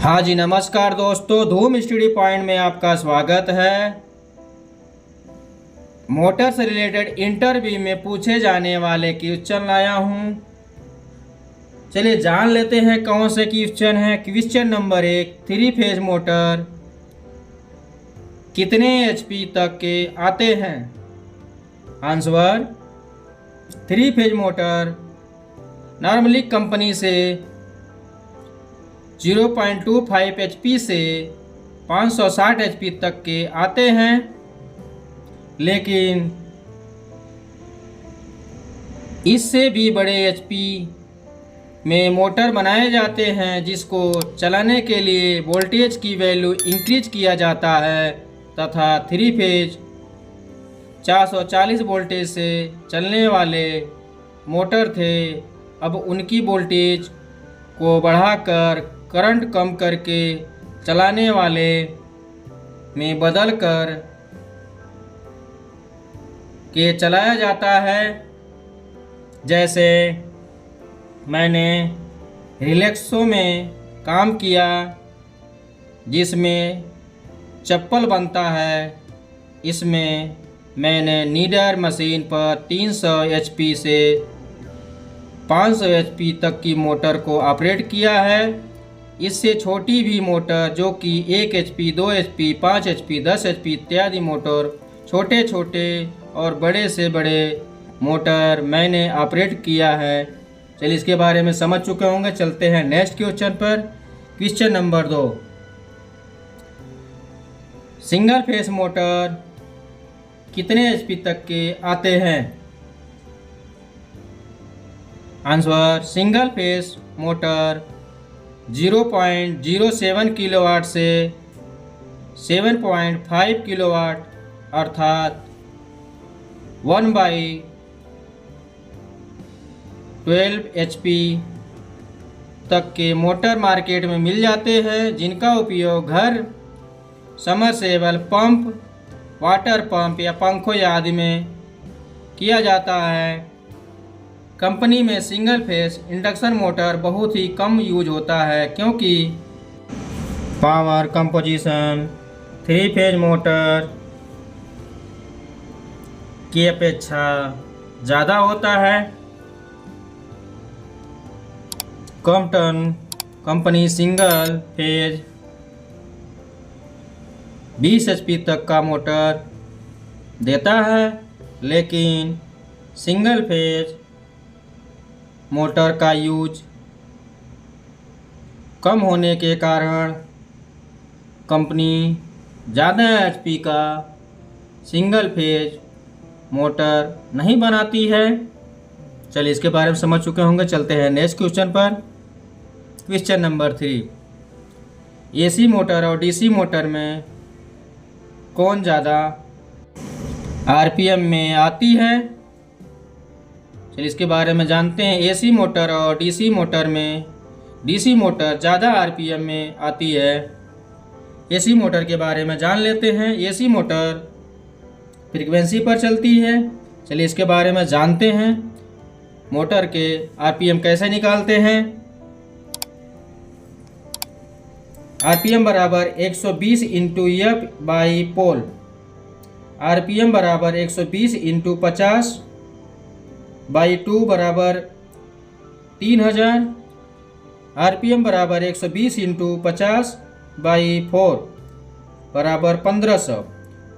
हाँ जी, नमस्कार दोस्तों, धूम स्टडी पॉइंट में आपका स्वागत है। मोटर से रिलेटेड इंटरव्यू में पूछे जाने वाले क्वेश्चन लाया हूँ। चलिए जान लेते हैं कौन से क्वेश्चन है। क्वेश्चन नंबर 1, 3 फेज मोटर कितने एचपी तक के आते हैं? Answer, 3 phase motor normally company से 0.25 एचपी से 560 एचपी तक के आते हैं, लेकिन इससे भी बड़े एचपी में मोटर बनाए जाते हैं जिसको चलाने के लिए वोल्टेज की वैल्यू इंक्रीज किया जाता है तथा 3 फेज 440 वोल्टेज से चलने वाले मोटर थे। अब उनकी वोल्टेज को बढ़ाकर करंट कम करके चलाने वाले में बदल कर के चलाया जाता है। जैसे मैंने रिलैक्सो में काम किया जिसमें चप्पल बनता है, इसमें मैंने नीडर मशीन पर 300 एचपी से 500 एचपी तक की मोटर को ऑपरेट किया है। इससे छोटी भी मोटर जो कि 1 एचपी, 2 एचपी, 5 एचपी, 10 एचपी इत्यादि मोटर, छोटे छोटे और बड़े से बड़े मोटर मैंने ऑपरेट किया है। चलिए इसके बारे में समझ चुके होंगे। चलते हैं नेक्स्ट क्वेश्चन पर। Question number 2, single phase motor कितने एचपी तक के आते हैं? Answer, single phase motor 0.07 kilowatt से 7.5 किलोवाट अर्थात 1/12 एचपी तक के मोटर मार्केट में मिल जाते हैं, जिनका उपयोग घर, समरसेबल पंप, वाटर पंप या पंखों आदि में किया जाता है। कंपनी में सिंगल फेस इंडक्शन मोटर बहुत ही कम यूज होता है क्योंकि पावर कंपोजिशन 3 फेज मोटर की अपेक्षा ज़्यादा होता है। Crompton company single phase 20 HP तक का मोटर देता है, लेकिन सिंगल फेज मोटर का यूज कम होने के कारण कंपनी ज़्यादा एचपी का सिंगल फेज मोटर नहीं बनाती है। चलिए इसके बारे में समझ चुके होंगे। चलते हैं नेक्स्ट क्वेश्चन पर। क्वेश्चन नंबर 3, एसी मोटर और डीसी मोटर में कौन ज़्यादा आरपीएम में आती है? चलिए इसके बारे में जानते हैं। एसी मोटर और डीसी मोटर में डीसी मोटर ज़्यादा आरपीएम में आती है। एसी मोटर के बारे में जान लेते हैं। एसी मोटर फ्रीक्वेंसी पर चलती है। चलिए इसके बारे में जानते हैं। मोटर के आरपीएम कैसे निकालते हैं। आरपीएम बराबर 120 into F by pole. RPM बराबर 120 इंटू 50 बाई 2 बराबर 3000। आरपीएम बराबर 120 इंटू 50 बाई 4 बराबर 1500।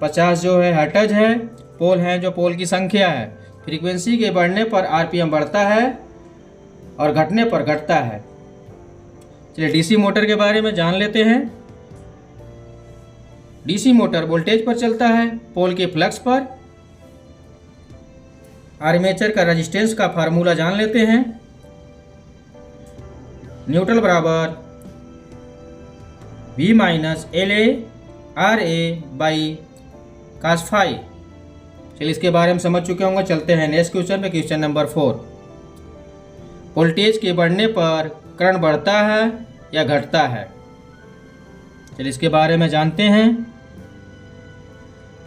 50 जो है हर्ट्ज है, पोल है जो पोल की संख्या है। फ्रीक्वेंसी के बढ़ने पर आरपीएम बढ़ता है और घटने पर घटता है। चलिए डीसी मोटर के बारे में जान लेते हैं। डीसी मोटर वोल्टेज पर चलता है, पोल के फ्लक्स पर। आर्मेचर का रेजिस्टेंस का फार्मूला जान लेते हैं। न्यूट्रल बराबर V minus LA RA by cos phi. चलिए इसके बारे में समझ चुके होंगे। चलते हैं नेक्स्ट क्वेश्चन पे। क्वेश्चन नंबर 4, वोल्टेज के बढ़ने पर करंट बढ़ता है या घटता है? चलिए इसके बारे में जानते हैं।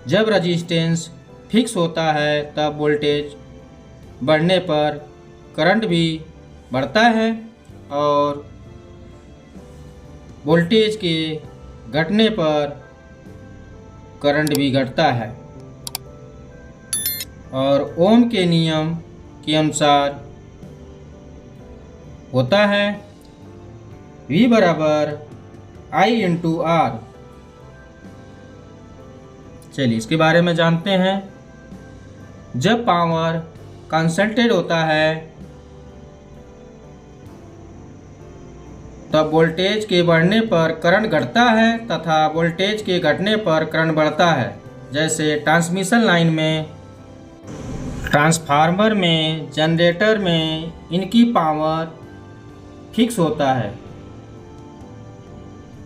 जब रेजिस्टेंस फिक्स होता है तब वोल्टेज बढ़ने पर करंट भी बढ़ता है और वोल्टेज के घटने पर करंट भी घटता है और ओम के नियम के अनुसार होता है V बराबर I इंटू R। चलिए इसके बारे में जानते हैं। जब पावर कंसंट्रेट होता है तब वोल्टेज के बढ़ने पर करंट घटता है तथा वोल्टेज के घटने पर करंट बढ़ता है। जैसे ट्रांसमिशन लाइन में, ट्रांसफार्मर में, जनरेटर में इनकी पावर फिक्स होता है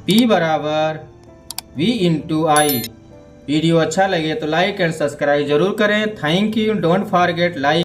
P बराबर V इंटू आई। वीडियो अच्छा लगे तो लाइक एंड सब्सक्राइब जरूर करें। Thank you. Don't forget like.